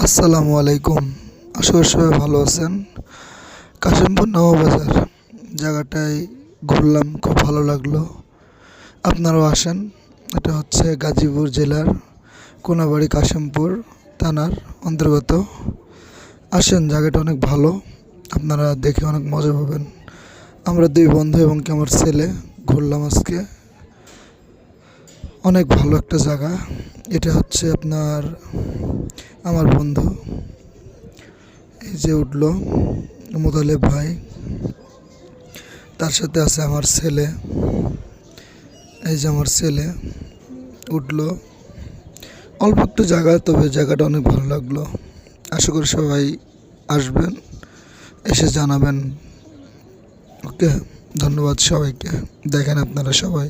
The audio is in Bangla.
আসসালামু আলাইকুম। আশা করি সবাই ভালো আছেন। কাশিমপুর নওবাজার জায়গাটায় ঘুরলাম, খুব ভালো লাগলো। আপনারাও আসেন। এটা হচ্ছে গাজীপুর জেলার কোনাবাড়ি কাশিমপুর থানার অন্তর্গত। আসেন, জায়গাটা অনেক ভালো, আপনারা দেখে অনেক মজা পাবেন। আমরা দুই বন্ধু এবং কি আমার ছেলে ঘুরলাম আজকে। অনেক ভালো একটা জায়গা। এটা হচ্ছে আপনার আমার বন্ধু, এই যে উঠলো মোতালেব ভাই, তার সাথে আছে আমার ছেলে। এই যে আমার ছেলে উঠলো। অল্প একটু জায়গা, তবে জায়গাটা অনেক ভালো লাগলো। আশা করি সবাই আসবেন, এসে জানাবেন। ওকে, ধন্যবাদ সবাইকে। দেখেন আপনারা সবাই।